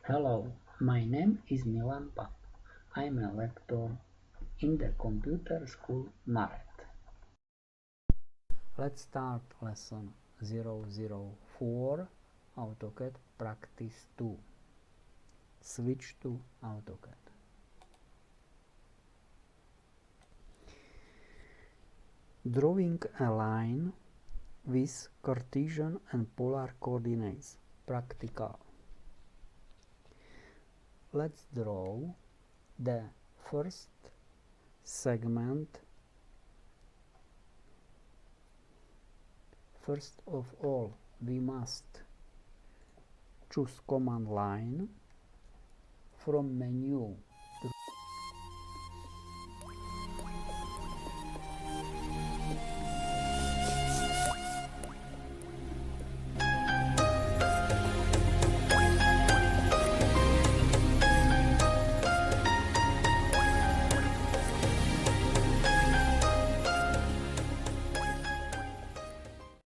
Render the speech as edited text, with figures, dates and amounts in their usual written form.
Hello, my name is Milan Pap. I'm a lecturer in the computer school Maret. Let's start lesson 004 AutoCAD Practice 2. Switch to AutoCAD. Drawing a line with Cartesian and polar coordinates. Practical. Let's draw the first segment. First of all, we must choose command line from menu